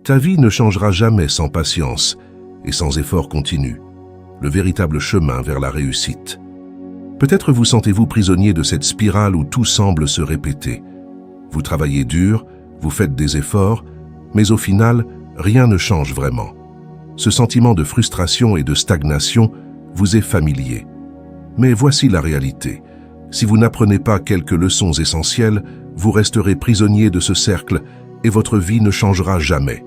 Ta vie ne changera jamais sans patience et sans effort continu, le véritable chemin vers la réussite. Peut-être vous sentez-vous prisonnier de cette spirale où tout semble se répéter. Vous travaillez dur, vous faites des efforts, mais au final, rien ne change vraiment. Ce sentiment de frustration et de stagnation vous est familier. Mais voici la réalité. Si vous n'apprenez pas quelques leçons essentielles, vous resterez prisonnier de ce cercle et votre vie ne changera jamais.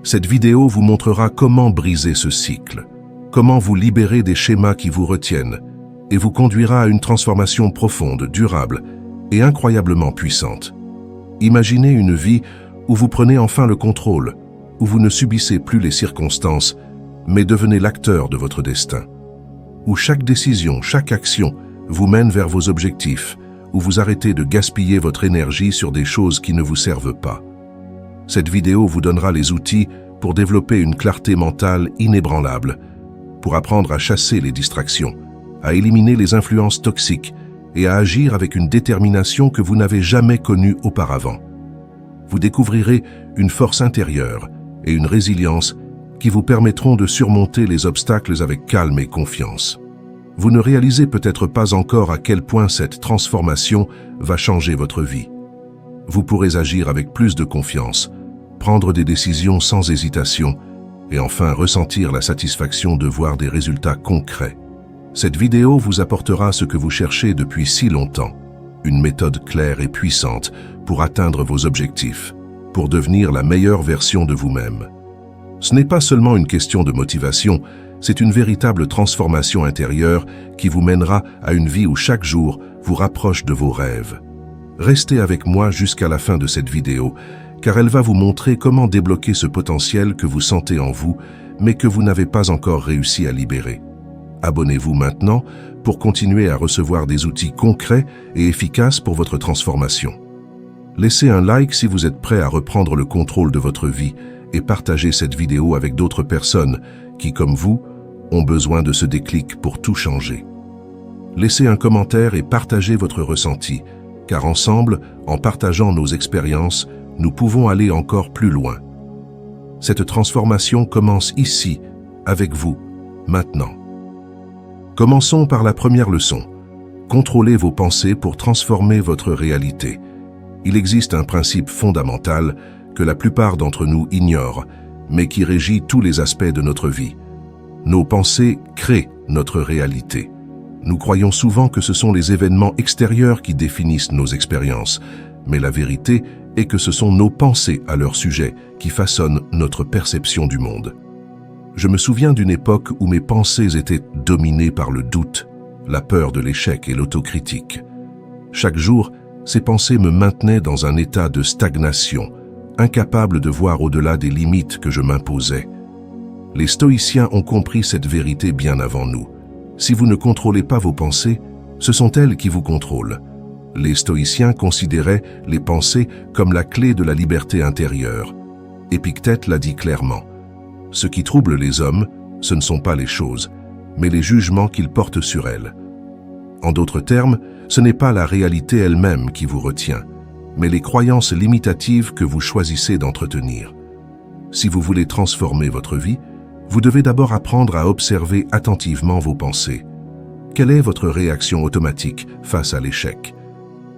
Cette vidéo vous montrera comment briser ce cycle, comment vous libérer des schémas qui vous retiennent et vous conduira à une transformation profonde, durable et incroyablement puissante. Imaginez une vie où vous prenez enfin le contrôle, où vous ne subissez plus les circonstances, mais devenez l'acteur de votre destin. Où chaque décision, chaque action vous mène vers vos objectifs, où vous arrêtez de gaspiller votre énergie sur des choses qui ne vous servent pas. Cette vidéo vous donnera les outils pour développer une clarté mentale inébranlable, pour apprendre à chasser les distractions, à éliminer les influences toxiques et à agir avec une détermination que vous n'avez jamais connue auparavant. Vous découvrirez une force intérieure et une résilience qui vous permettront de surmonter les obstacles avec calme et confiance. Vous ne réalisez peut-être pas encore à quel point cette transformation va changer votre vie. Vous pourrez agir avec plus de confiance, prendre des décisions sans hésitation et enfin ressentir la satisfaction de voir des résultats concrets. Cette vidéo vous apportera ce que vous cherchez depuis si longtemps, une méthode claire et puissante pour atteindre vos objectifs, pour devenir la meilleure version de vous-même. Ce n'est pas seulement une question de motivation, c'est une véritable transformation intérieure qui vous mènera à une vie où chaque jour vous rapproche de vos rêves. Restez avec moi jusqu'à la fin de cette vidéo, car elle va vous montrer comment débloquer ce potentiel que vous sentez en vous, mais que vous n'avez pas encore réussi à libérer. Abonnez-vous maintenant pour continuer à recevoir des outils concrets et efficaces pour votre transformation. Laissez un like si vous êtes prêt à reprendre le contrôle de votre vie et partagez cette vidéo avec d'autres personnes qui, comme vous, ont besoin de ce déclic pour tout changer. Laissez un commentaire et partagez votre ressenti, car ensemble, en partageant nos expériences, nous pouvons aller encore plus loin. Cette transformation commence ici, avec vous, maintenant. Commençons par la première leçon. Contrôlez vos pensées pour transformer votre réalité. Il existe un principe fondamental que la plupart d'entre nous ignorent, mais qui régit tous les aspects de notre vie. Nos pensées créent notre réalité. Nous croyons souvent que ce sont les événements extérieurs qui définissent nos expériences, mais la vérité est que ce sont nos pensées à leur sujet qui façonnent notre perception du monde. Je me souviens d'une époque où mes pensées étaient dominées par le doute, la peur de l'échec et l'autocritique. Chaque jour, ces pensées me maintenaient dans un état de stagnation, incapable de voir au-delà des limites que je m'imposais. Les stoïciens ont compris cette vérité bien avant nous. Si vous ne contrôlez pas vos pensées, ce sont elles qui vous contrôlent. Les stoïciens considéraient les pensées comme la clé de la liberté intérieure. Épictète l'a dit clairement. Ce qui trouble les hommes, ce ne sont pas les choses, mais les jugements qu'ils portent sur elles. En d'autres termes, ce n'est pas la réalité elle-même qui vous retient, mais les croyances limitatives que vous choisissez d'entretenir. Si vous voulez transformer votre vie, vous devez d'abord apprendre à observer attentivement vos pensées. Quelle est votre réaction automatique face à l'échec?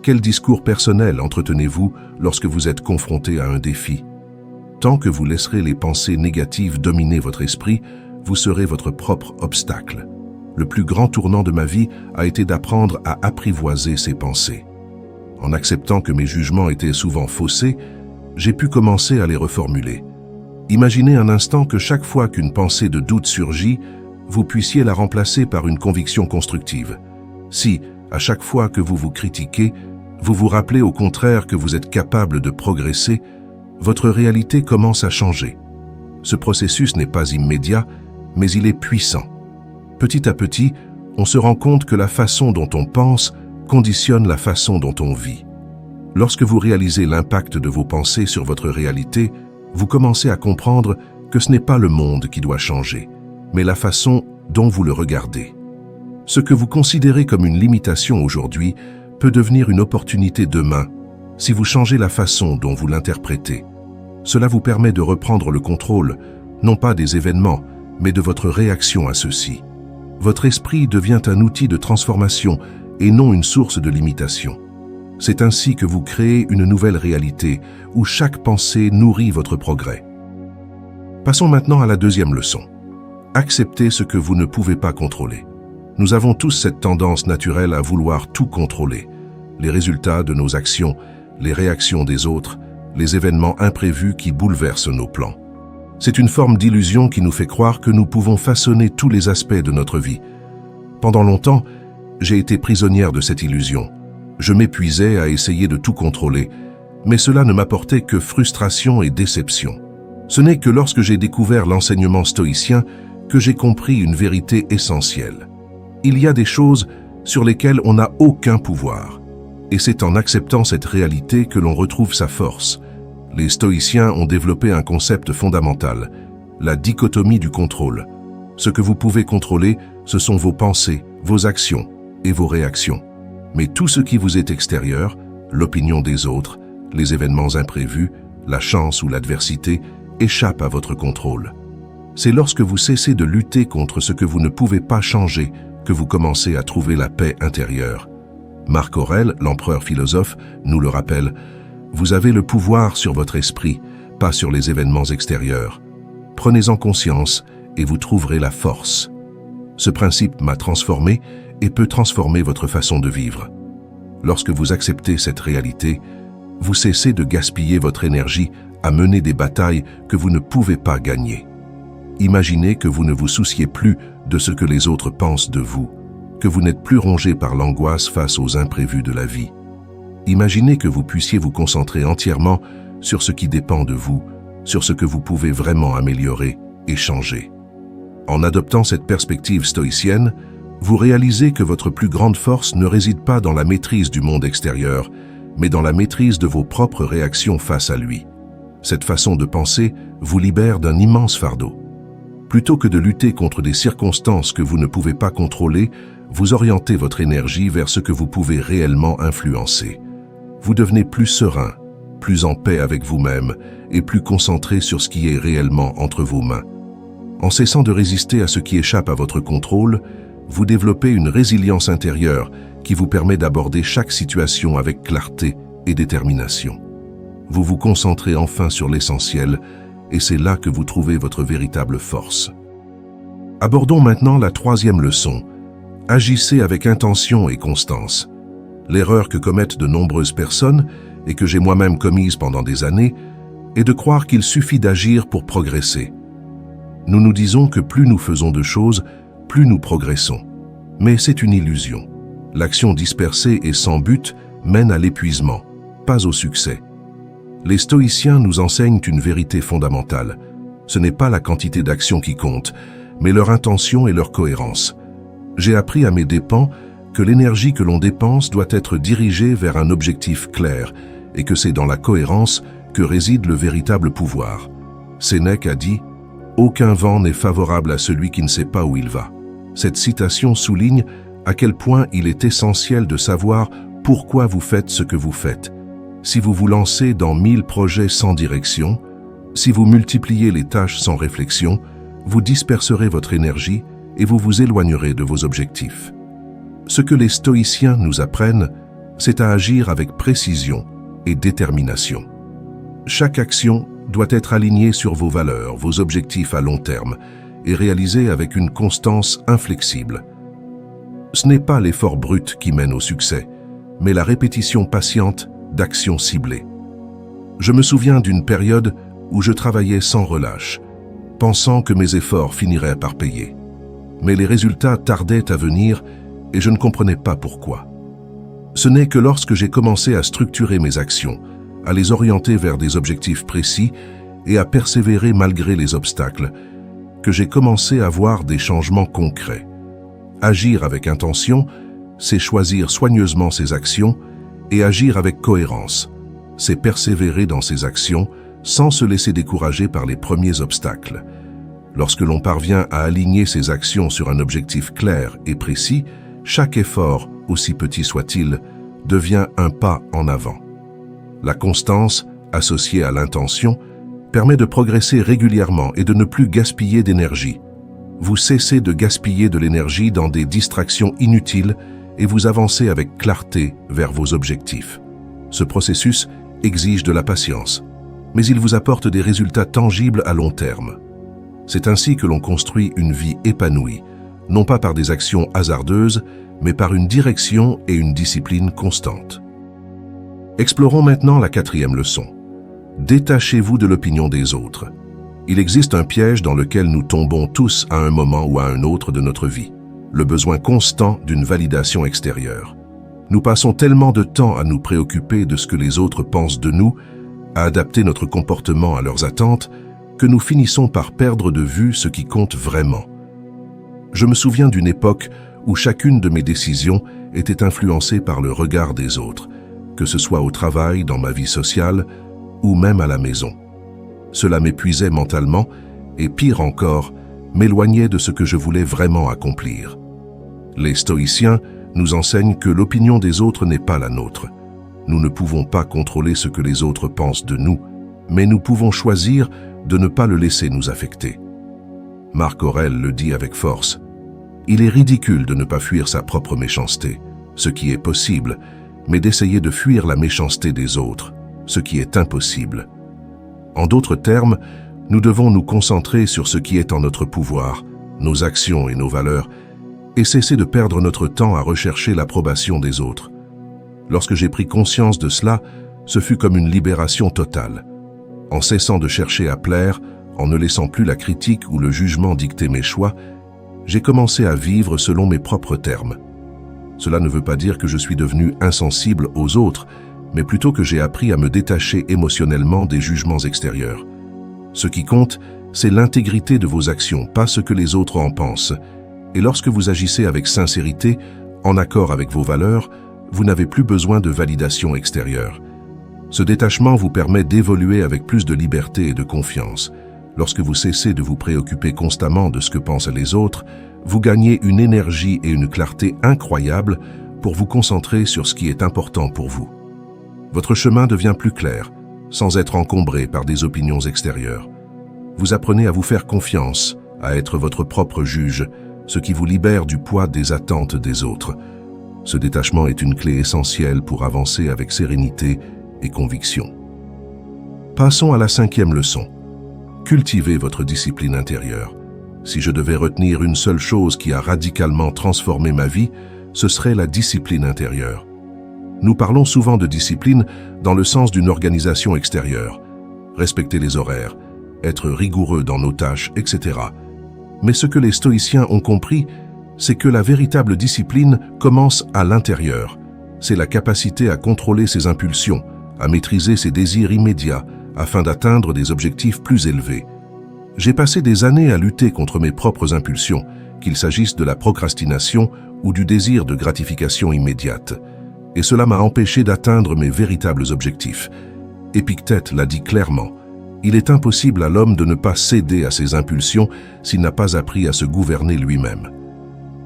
Quel discours personnel entretenez-vous lorsque vous êtes confronté à un défi? Tant que vous laisserez les pensées négatives dominer votre esprit, vous serez votre propre obstacle. Le plus grand tournant de ma vie a été d'apprendre à apprivoiser ces pensées. En acceptant que mes jugements étaient souvent faussés, j'ai pu commencer à les reformuler. Imaginez un instant que chaque fois qu'une pensée de doute surgit, vous puissiez la remplacer par une conviction constructive. Si, à chaque fois que vous vous critiquez, vous vous rappelez au contraire que vous êtes capable de progresser, votre réalité commence à changer. Ce processus n'est pas immédiat, mais il est puissant. Petit à petit, on se rend compte que la façon dont on pense conditionne la façon dont on vit. Lorsque vous réalisez l'impact de vos pensées sur votre réalité, vous commencez à comprendre que ce n'est pas le monde qui doit changer, mais la façon dont vous le regardez. Ce que vous considérez comme une limitation aujourd'hui peut devenir une opportunité demain si vous changez la façon dont vous l'interprétez. Cela vous permet de reprendre le contrôle, non pas des événements, mais de votre réaction à ceux-ci. Votre esprit devient un outil de transformation et non une source de limitation. C'est ainsi que vous créez une nouvelle réalité où chaque pensée nourrit votre progrès. Passons maintenant à la deuxième leçon. Acceptez ce que vous ne pouvez pas contrôler. Nous avons tous cette tendance naturelle à vouloir tout contrôler. Les résultats de nos actions, les réactions des autres, les événements imprévus qui bouleversent nos plans. C'est une forme d'illusion qui nous fait croire que nous pouvons façonner tous les aspects de notre vie. Pendant longtemps, j'ai été prisonnière de cette illusion. Je m'épuisais à essayer de tout contrôler, mais cela ne m'apportait que frustration et déception. Ce n'est que lorsque j'ai découvert l'enseignement stoïcien que j'ai compris une vérité essentielle. Il y a des choses sur lesquelles on n'a aucun pouvoir. Et c'est en acceptant cette réalité que l'on retrouve sa force. Les stoïciens ont développé un concept fondamental, la dichotomie du contrôle. Ce que vous pouvez contrôler, ce sont vos pensées, vos actions et vos réactions. Mais tout ce qui vous est extérieur, l'opinion des autres, les événements imprévus, la chance ou l'adversité, échappe à votre contrôle. C'est lorsque vous cessez de lutter contre ce que vous ne pouvez pas changer que vous commencez à trouver la paix intérieure. Marc Aurèle, l'empereur philosophe, nous le rappelle, « Vous avez le pouvoir sur votre esprit, pas sur les événements extérieurs. Prenez-en conscience et vous trouverez la force. » Ce principe m'a transformé et peut transformer votre façon de vivre. Lorsque vous acceptez cette réalité, vous cessez de gaspiller votre énergie à mener des batailles que vous ne pouvez pas gagner. Imaginez que vous ne vous souciez plus de ce que les autres pensent de vous, que vous n'êtes plus rongé par l'angoisse face aux imprévus de la vie. Imaginez que vous puissiez vous concentrer entièrement sur ce qui dépend de vous, sur ce que vous pouvez vraiment améliorer et changer. En adoptant cette perspective stoïcienne, vous réalisez que votre plus grande force ne réside pas dans la maîtrise du monde extérieur, mais dans la maîtrise de vos propres réactions face à lui. Cette façon de penser vous libère d'un immense fardeau. Plutôt que de lutter contre des circonstances que vous ne pouvez pas contrôler, vous orientez votre énergie vers ce que vous pouvez réellement influencer. Vous devenez plus serein, plus en paix avec vous-même et plus concentré sur ce qui est réellement entre vos mains. En cessant de résister à ce qui échappe à votre contrôle, vous développez une résilience intérieure qui vous permet d'aborder chaque situation avec clarté et détermination. Vous vous concentrez enfin sur l'essentiel et c'est là que vous trouvez votre véritable force. Abordons maintenant la troisième leçon. Agissez avec intention et constance. L'erreur que commettent de nombreuses personnes, et que j'ai moi-même commise pendant des années, est de croire qu'il suffit d'agir pour progresser. Nous nous disons que plus nous faisons de choses, plus nous progressons. Mais c'est une illusion. L'action dispersée et sans but mène à l'épuisement, pas au succès. Les stoïciens nous enseignent une vérité fondamentale. Ce n'est pas la quantité d'actions qui compte, mais leur intention et leur cohérence. J'ai appris à mes dépens que l'énergie que l'on dépense doit être dirigée vers un objectif clair et que c'est dans la cohérence que réside le véritable pouvoir. Sénèque a dit « Aucun vent n'est favorable à celui qui ne sait pas où il va ». Cette citation souligne à quel point il est essentiel de savoir pourquoi vous faites ce que vous faites. Si vous vous lancez dans 1000 projets sans direction, si vous multipliez les tâches sans réflexion, vous disperserez votre énergie et vous vous éloignerez de vos objectifs. Ce que les stoïciens nous apprennent, c'est à agir avec précision et détermination. Chaque action doit être alignée sur vos valeurs, vos objectifs à long terme et réalisée avec une constance inflexible. Ce n'est pas l'effort brut qui mène au succès, mais la répétition patiente d'actions ciblées. Je me souviens d'une période où je travaillais sans relâche, pensant que mes efforts finiraient par payer. Mais les résultats tardaient à venir et je ne comprenais pas pourquoi. Ce n'est que lorsque j'ai commencé à structurer mes actions, à les orienter vers des objectifs précis et à persévérer malgré les obstacles, que j'ai commencé à voir des changements concrets. Agir avec intention, c'est choisir soigneusement ses actions et agir avec cohérence, c'est persévérer dans ses actions sans se laisser décourager par les premiers obstacles. Lorsque l'on parvient à aligner ses actions sur un objectif clair et précis, chaque effort, aussi petit soit-il, devient un pas en avant. La constance, associée à l'intention, permet de progresser régulièrement et de ne plus gaspiller d'énergie. Vous cessez de gaspiller de l'énergie dans des distractions inutiles et vous avancez avec clarté vers vos objectifs. Ce processus exige de la patience, mais il vous apporte des résultats tangibles à long terme. C'est ainsi que l'on construit une vie épanouie, non pas par des actions hasardeuses, mais par une direction et une discipline constante. Explorons maintenant la 4e leçon. Détachez-vous de l'opinion des autres. Il existe un piège dans lequel nous tombons tous à un moment ou à un autre de notre vie, le besoin constant d'une validation extérieure. Nous passons tellement de temps à nous préoccuper de ce que les autres pensent de nous, à adapter notre comportement à leurs attentes, que nous finissons par perdre de vue ce qui compte vraiment. Je me souviens d'une époque où chacune de mes décisions était influencée par le regard des autres, que ce soit au travail, dans ma vie sociale ou même à la maison. Cela m'épuisait mentalement et, pire encore, m'éloignait de ce que je voulais vraiment accomplir. Les stoïciens nous enseignent que l'opinion des autres n'est pas la nôtre. Nous ne pouvons pas contrôler ce que les autres pensent de nous, mais nous pouvons choisir de ne pas le laisser nous affecter. Marc Aurèle le dit avec force. Il est ridicule de ne pas fuir sa propre méchanceté, ce qui est possible, mais d'essayer de fuir la méchanceté des autres, ce qui est impossible. En d'autres termes, nous devons nous concentrer sur ce qui est en notre pouvoir, nos actions et nos valeurs, et cesser de perdre notre temps à rechercher l'approbation des autres. Lorsque j'ai pris conscience de cela, ce fut comme une libération totale. En cessant de chercher à plaire, en ne laissant plus la critique ou le jugement dicter mes choix, j'ai commencé à vivre selon mes propres termes. Cela ne veut pas dire que je suis devenu insensible aux autres, mais plutôt que j'ai appris à me détacher émotionnellement des jugements extérieurs. Ce qui compte, c'est l'intégrité de vos actions, pas ce que les autres en pensent. Et lorsque vous agissez avec sincérité, en accord avec vos valeurs, vous n'avez plus besoin de validation extérieure. Ce détachement vous permet d'évoluer avec plus de liberté et de confiance. Lorsque vous cessez de vous préoccuper constamment de ce que pensent les autres, vous gagnez une énergie et une clarté incroyables pour vous concentrer sur ce qui est important pour vous. Votre chemin devient plus clair, sans être encombré par des opinions extérieures. Vous apprenez à vous faire confiance, à être votre propre juge, ce qui vous libère du poids des attentes des autres. Ce détachement est une clé essentielle pour avancer avec sérénité et conviction. Passons à la 5e leçon. Cultivez votre discipline intérieure. Si je devais retenir une seule chose qui a radicalement transformé ma vie, ce serait la discipline intérieure. Nous parlons souvent de discipline dans le sens d'une organisation extérieure. Respecter les horaires, être rigoureux dans nos tâches, etc. Mais ce que les stoïciens ont compris, c'est que la véritable discipline commence à l'intérieur. C'est la capacité à contrôler ses impulsions, à maîtriser ses désirs immédiats, afin d'atteindre des objectifs plus élevés. J'ai passé des années à lutter contre mes propres impulsions, qu'il s'agisse de la procrastination ou du désir de gratification immédiate. Et cela m'a empêché d'atteindre mes véritables objectifs. Épictète l'a dit clairement. Il est impossible à l'homme de ne pas céder à ses impulsions s'il n'a pas appris à se gouverner lui-même.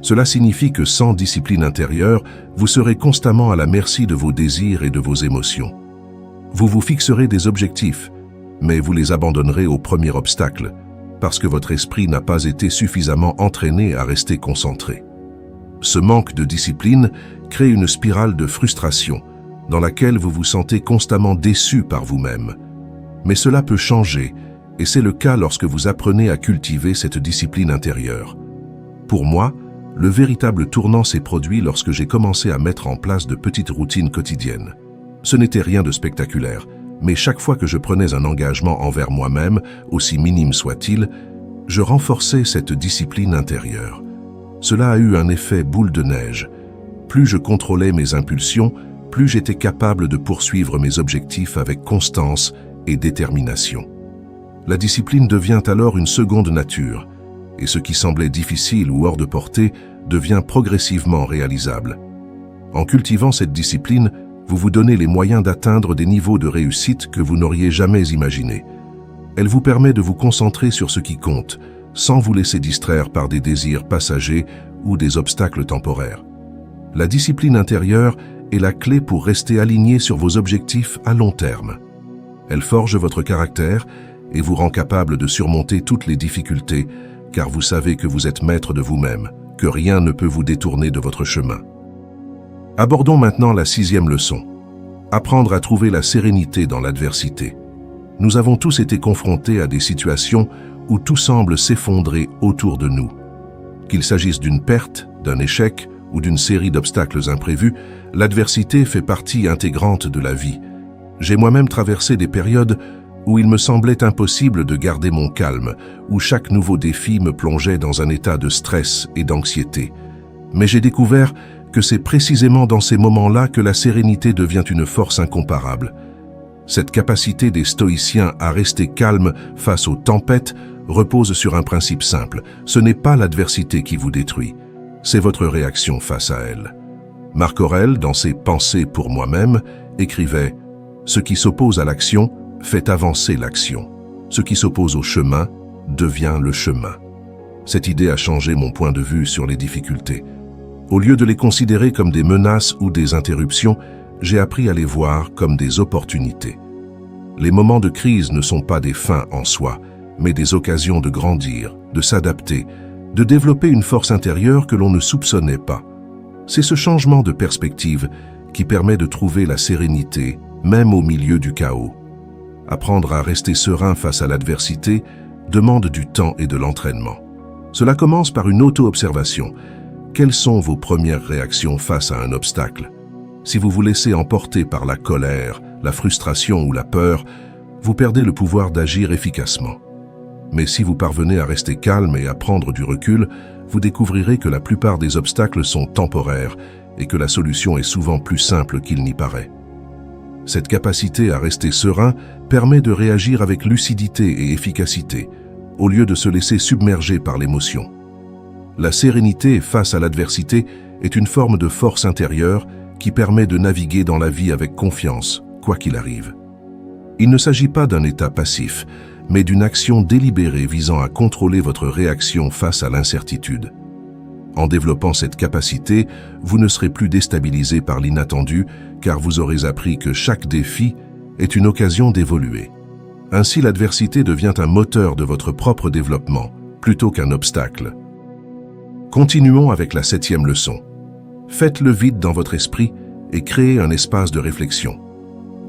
Cela signifie que sans discipline intérieure, vous serez constamment à la merci de vos désirs et de vos émotions. Vous vous fixerez des objectifs, mais vous les abandonnerez au premier obstacle, parce que votre esprit n'a pas été suffisamment entraîné à rester concentré. Ce manque de discipline crée une spirale de frustration, dans laquelle vous vous sentez constamment déçu par vous-même. Mais cela peut changer, et c'est le cas lorsque vous apprenez à cultiver cette discipline intérieure. Pour moi, le véritable tournant s'est produit lorsque j'ai commencé à mettre en place de petites routines quotidiennes. Ce n'était rien de spectaculaire, mais chaque fois que je prenais un engagement envers moi-même, aussi minime soit-il, je renforçais cette discipline intérieure. Cela a eu un effet boule de neige. Plus je contrôlais mes impulsions, plus j'étais capable de poursuivre mes objectifs avec constance et détermination. La discipline devient alors une seconde nature, et ce qui semblait difficile ou hors de portée devient progressivement réalisable. En cultivant cette discipline, vous vous donnez les moyens d'atteindre des niveaux de réussite que vous n'auriez jamais imaginés. Elle vous permet de vous concentrer sur ce qui compte, sans vous laisser distraire par des désirs passagers ou des obstacles temporaires. La discipline intérieure est la clé pour rester aligné sur vos objectifs à long terme. Elle forge votre caractère et vous rend capable de surmonter toutes les difficultés, car vous savez que vous êtes maître de vous-même, que rien ne peut vous détourner de votre chemin. Abordons maintenant la 6e leçon. Apprendre à trouver la sérénité dans l'adversité. Nous avons tous été confrontés à des situations où tout semble s'effondrer autour de nous. Qu'il s'agisse d'une perte, d'un échec ou d'une série d'obstacles imprévus, l'adversité fait partie intégrante de la vie. J'ai moi-même traversé des périodes où il me semblait impossible de garder mon calme, où chaque nouveau défi me plongeait dans un état de stress et d'anxiété. Mais j'ai découvert que c'est précisément dans ces moments-là que la sérénité devient une force incomparable. Cette capacité des stoïciens à rester calmes face aux tempêtes repose sur un principe simple. Ce n'est pas l'adversité qui vous détruit, c'est votre réaction face à elle. Marc Aurèle, dans ses Pensées pour moi-même, écrivait « Ce qui s'oppose à l'action fait avancer l'action. Ce qui s'oppose au chemin devient le chemin. » Cette idée a changé mon point de vue sur les difficultés. Au lieu de les considérer comme des menaces ou des interruptions, j'ai appris à les voir comme des opportunités. Les moments de crise ne sont pas des fins en soi, mais des occasions de grandir, de s'adapter, de développer une force intérieure que l'on ne soupçonnait pas. C'est ce changement de perspective qui permet de trouver la sérénité, même au milieu du chaos. Apprendre à rester serein face à l'adversité demande du temps et de l'entraînement. Cela commence par une auto-observation. Quelles sont vos premières réactions face à un obstacle? Si vous vous laissez emporter par la colère, la frustration ou la peur, vous perdez le pouvoir d'agir efficacement. Mais si vous parvenez à rester calme et à prendre du recul, vous découvrirez que la plupart des obstacles sont temporaires et que la solution est souvent plus simple qu'il n'y paraît. Cette capacité à rester serein permet de réagir avec lucidité et efficacité, au lieu de se laisser submerger par l'émotion. La sérénité face à l'adversité est une forme de force intérieure qui permet de naviguer dans la vie avec confiance, quoi qu'il arrive. Il ne s'agit pas d'un état passif, mais d'une action délibérée visant à contrôler votre réaction face à l'incertitude. En développant cette capacité, vous ne serez plus déstabilisé par l'inattendu, car vous aurez appris que chaque défi est une occasion d'évoluer. Ainsi, l'adversité devient un moteur de votre propre développement, plutôt qu'un obstacle. Continuons avec la 7e leçon. Faites le vide dans votre esprit et créez un espace de réflexion.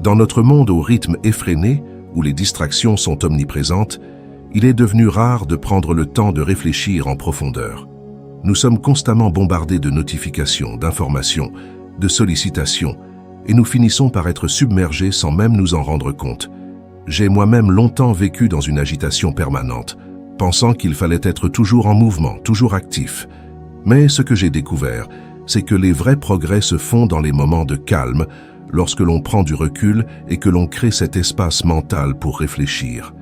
Dans notre monde au rythme effréné, où les distractions sont omniprésentes, il est devenu rare de prendre le temps de réfléchir en profondeur. Nous sommes constamment bombardés de notifications, d'informations, de sollicitations, et nous finissons par être submergés sans même nous en rendre compte. J'ai moi-même longtemps vécu dans une agitation permanente, pensant qu'il fallait être toujours en mouvement, toujours actif. Mais ce que j'ai découvert, c'est que les vrais progrès se font dans les moments de calme, lorsque l'on prend du recul et que l'on crée cet espace mental pour réfléchir.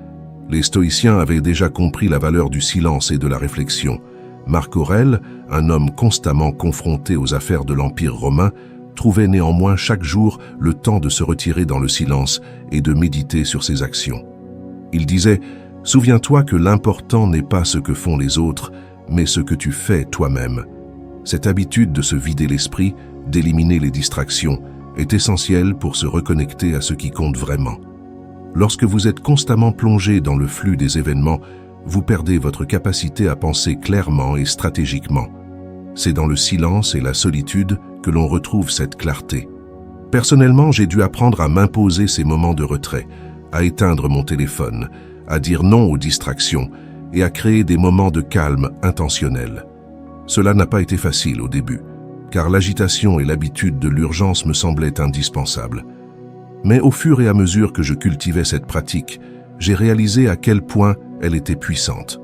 Les stoïciens avaient déjà compris la valeur du silence et de la réflexion. Marc Aurèle, un homme constamment confronté aux affaires de l'Empire romain, trouvait néanmoins chaque jour le temps de se retirer dans le silence et de méditer sur ses actions. Il disait « Souviens-toi que l'important n'est pas ce que font les autres, mais ce que tu fais toi-même. » Cette habitude de se vider l'esprit, d'éliminer les distractions, est essentielle pour se reconnecter à ce qui compte vraiment. Lorsque vous êtes constamment plongé dans le flux des événements, vous perdez votre capacité à penser clairement et stratégiquement. C'est dans le silence et la solitude que l'on retrouve cette clarté. Personnellement, j'ai dû apprendre à m'imposer ces moments de retrait, à éteindre mon téléphone, à dire non aux distractions et à créer des moments de calme intentionnels. Cela n'a pas été facile au début, car l'agitation et l'habitude de l'urgence me semblaient indispensables. Mais au fur et à mesure que je cultivais cette pratique, j'ai réalisé à quel point elle était puissante.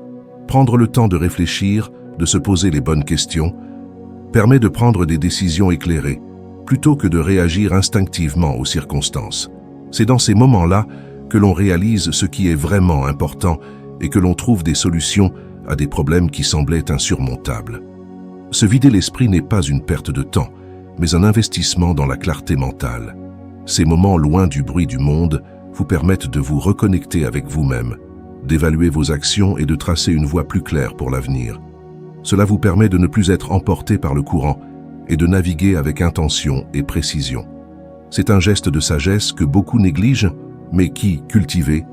Prendre le temps de réfléchir, de se poser les bonnes questions, permet de prendre des décisions éclairées, plutôt que de réagir instinctivement aux circonstances. C'est dans ces moments-là que l'on réalise ce qui est vraiment important et que l'on trouve des solutions à des problèmes qui semblaient insurmontables. Se vider l'esprit n'est pas une perte de temps, mais un investissement dans la clarté mentale. Ces moments loin du bruit du monde vous permettent de vous reconnecter avec vous-même, d'évaluer vos actions et de tracer une voie plus claire pour l'avenir. Cela vous permet de ne plus être emporté par le courant et de naviguer avec intention et précision. C'est un geste de sagesse que beaucoup négligent, mais qui, cultivé,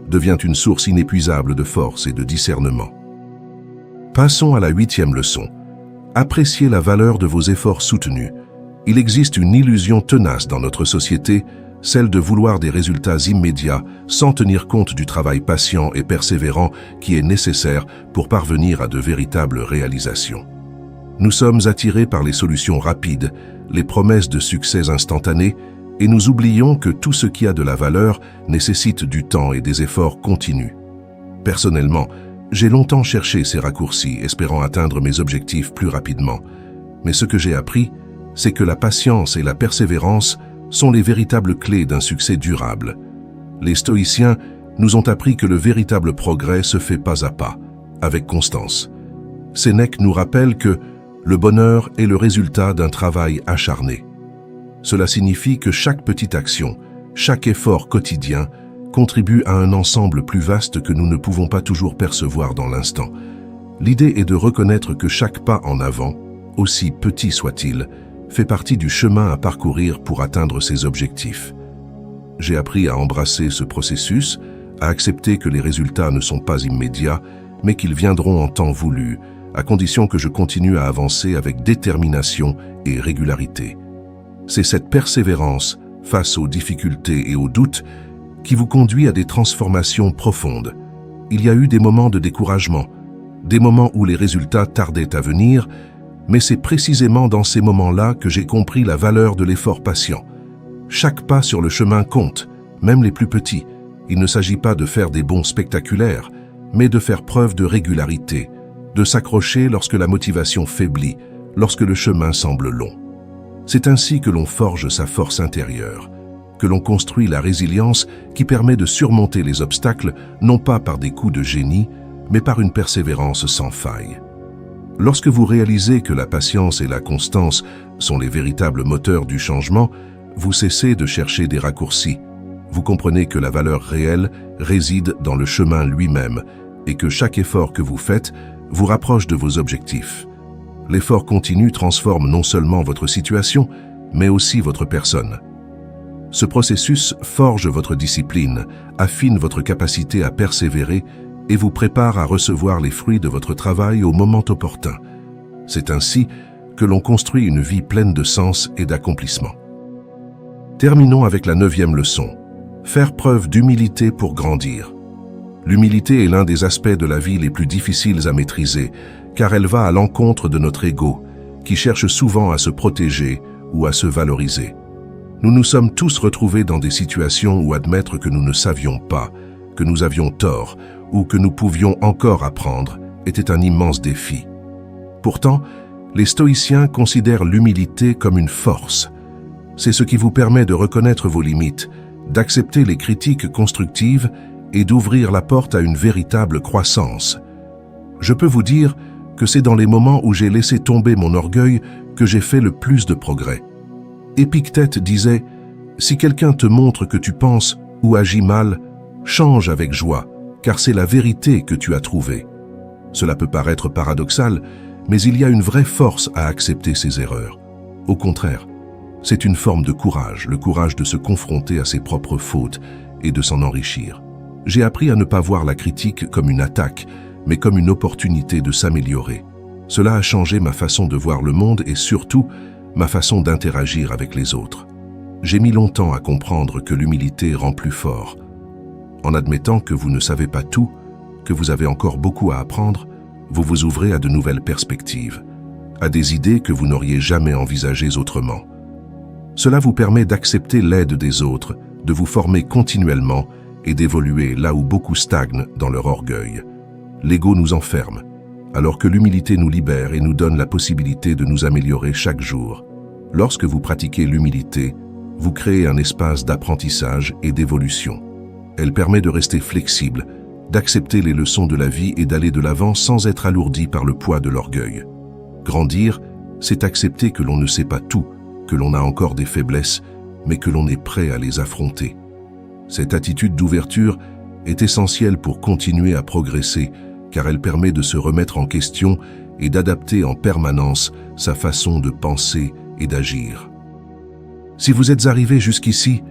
devient une source inépuisable de force et de discernement. Passons à la 8e leçon. Appréciez la valeur de vos efforts soutenus. Il existe une illusion tenace dans notre société, celle de vouloir des résultats immédiats sans tenir compte du travail patient et persévérant qui est nécessaire pour parvenir à de véritables réalisations. Nous sommes attirés par les solutions rapides, les promesses de succès instantanés, et nous oublions que tout ce qui a de la valeur nécessite du temps et des efforts continus. Personnellement, j'ai longtemps cherché ces raccourcis, espérant atteindre mes objectifs plus rapidement. Mais ce que j'ai appris, c'est que la patience et la persévérance sont les véritables clés d'un succès durable. Les stoïciens nous ont appris que le véritable progrès se fait pas à pas, avec constance. Sénèque nous rappelle que le bonheur est le résultat d'un travail acharné. Cela signifie que chaque petite action, chaque effort quotidien contribue à un ensemble plus vaste que nous ne pouvons pas toujours percevoir dans l'instant. L'idée est de reconnaître que chaque pas en avant, aussi petit soit-il, fait partie du chemin à parcourir pour atteindre ses objectifs. J'ai appris à embrasser ce processus, à accepter que les résultats ne sont pas immédiats, mais qu'ils viendront en temps voulu, à condition que je continue à avancer avec détermination et régularité. C'est cette persévérance face aux difficultés et aux doutes qui vous conduit à des transformations profondes. Il y a eu des moments de découragement, des moments où les résultats tardaient à venir, mais c'est précisément dans ces moments-là que j'ai compris la valeur de l'effort patient. Chaque pas sur le chemin compte, même les plus petits. Il ne s'agit pas de faire des bonds spectaculaires, mais de faire preuve de régularité, de s'accrocher lorsque la motivation faiblit, lorsque le chemin semble long. C'est ainsi que l'on forge sa force intérieure, que l'on construit la résilience qui permet de surmonter les obstacles, non pas par des coups de génie, mais par une persévérance sans faille. Lorsque vous réalisez que la patience et la constance sont les véritables moteurs du changement, vous cessez de chercher des raccourcis. Vous comprenez que la valeur réelle réside dans le chemin lui-même et que chaque effort que vous faites vous rapproche de vos objectifs. L'effort continu transforme non seulement votre situation, mais aussi votre personne. Ce processus forge votre discipline, affine votre capacité à persévérer et vous prépare à recevoir les fruits de votre travail au moment opportun. C'est ainsi que l'on construit une vie pleine de sens et d'accomplissement. Terminons avec la 9e leçon. Faire preuve d'humilité pour grandir. L'humilité est l'un des aspects de la vie les plus difficiles à maîtriser, car elle va à l'encontre de notre ego, qui cherche souvent à se protéger ou à se valoriser. Nous nous sommes tous retrouvés dans des situations où admettre que nous ne savions pas, que nous avions tort ou que nous pouvions encore apprendre était un immense défi. Pourtant, les stoïciens considèrent l'humilité comme une force. C'est ce qui vous permet de reconnaître vos limites, d'accepter les critiques constructives et d'ouvrir la porte à une véritable croissance. Je peux vous dire que c'est dans les moments où j'ai laissé tomber mon orgueil que j'ai fait le plus de progrès. Épictète disait « Si quelqu'un te montre que tu penses ou agis mal, change avec joie, car c'est la vérité que tu as trouvée. » Cela peut paraître paradoxal, mais il y a une vraie force à accepter ses erreurs. Au contraire, c'est une forme de courage, le courage de se confronter à ses propres fautes et de s'en enrichir. J'ai appris à ne pas voir la critique comme une attaque, mais comme une opportunité de s'améliorer. Cela a changé ma façon de voir le monde et surtout ma façon d'interagir avec les autres. J'ai mis longtemps à comprendre que l'humilité rend plus fort. En admettant que vous ne savez pas tout, que vous avez encore beaucoup à apprendre, vous vous ouvrez à de nouvelles perspectives, à des idées que vous n'auriez jamais envisagées autrement. Cela vous permet d'accepter l'aide des autres, de vous former continuellement et d'évoluer là où beaucoup stagnent dans leur orgueil. L'ego nous enferme, alors que l'humilité nous libère et nous donne la possibilité de nous améliorer chaque jour. Lorsque vous pratiquez l'humilité, vous créez un espace d'apprentissage et d'évolution. Elle permet de rester flexible, d'accepter les leçons de la vie et d'aller de l'avant sans être alourdi par le poids de l'orgueil. Grandir, c'est accepter que l'on ne sait pas tout, que l'on a encore des faiblesses, mais que l'on est prêt à les affronter. Cette attitude d'ouverture est essentielle pour continuer à progresser, car elle permet de se remettre en question et d'adapter en permanence sa façon de penser et d'agir. Si vous êtes arrivé jusqu'ici,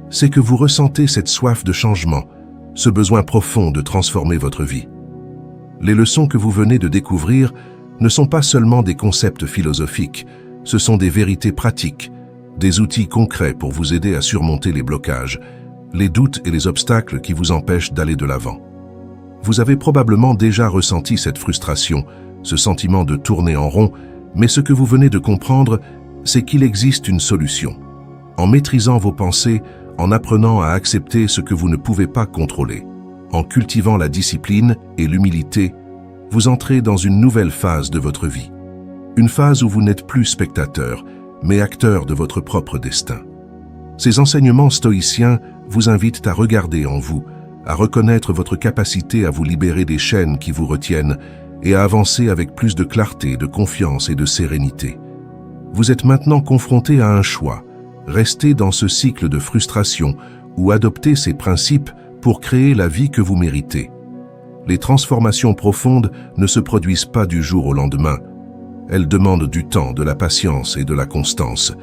c'est que vous ressentez cette soif de changement, ce besoin profond de transformer votre vie. Les leçons que vous venez de découvrir ne sont pas seulement des concepts philosophiques, ce sont des vérités pratiques, des outils concrets pour vous aider à surmonter les blocages, les doutes et les obstacles qui vous empêchent d'aller de l'avant. Vous avez probablement déjà ressenti cette frustration, ce sentiment de tourner en rond, mais ce que vous venez de comprendre, c'est qu'il existe une solution. En maîtrisant vos pensées, en apprenant à accepter ce que vous ne pouvez pas contrôler, en cultivant la discipline et l'humilité, vous entrez dans une nouvelle phase de votre vie. Une phase où vous n'êtes plus spectateur, mais acteur de votre propre destin. Ces enseignements stoïciens vous invitent à regarder en vous, à reconnaître votre capacité à vous libérer des chaînes qui vous retiennent et à avancer avec plus de clarté, de confiance et de sérénité. Vous êtes maintenant confronté à un choix, rester dans ce cycle de frustration ou adopter ces principes pour créer la vie que vous méritez. Les transformations profondes ne se produisent pas du jour au lendemain. Elles demandent du temps, de la patience et de la constance.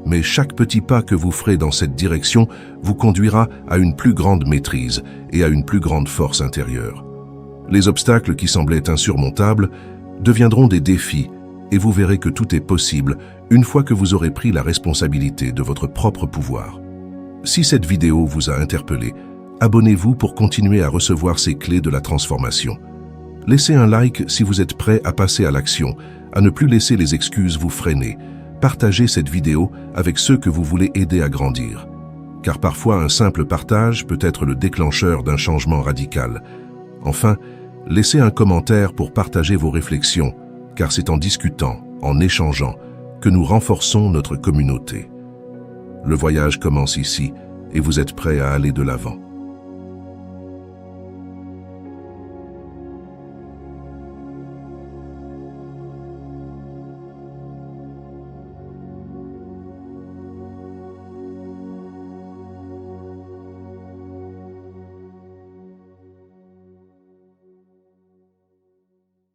Mais chaque petit pas que vous ferez dans cette direction vous conduira à une plus grande maîtrise et à une plus grande force intérieure. Les obstacles qui semblaient insurmontables deviendront des défis et vous verrez que tout est possible une fois que vous aurez pris la responsabilité de votre propre pouvoir. Si cette vidéo vous a interpellé, abonnez-vous pour continuer à recevoir ces clés de la transformation. Laissez un like si vous êtes prêt à passer à l'action, à ne plus laisser les excuses vous freiner. Partagez cette vidéo avec ceux que vous voulez aider à grandir. Car parfois un simple partage peut être le déclencheur d'un changement radical. Enfin, laissez un commentaire pour partager vos réflexions, car c'est en discutant, en échangeant, que nous renforçons notre communauté. Le voyage commence ici et vous êtes prêts à aller de l'avant.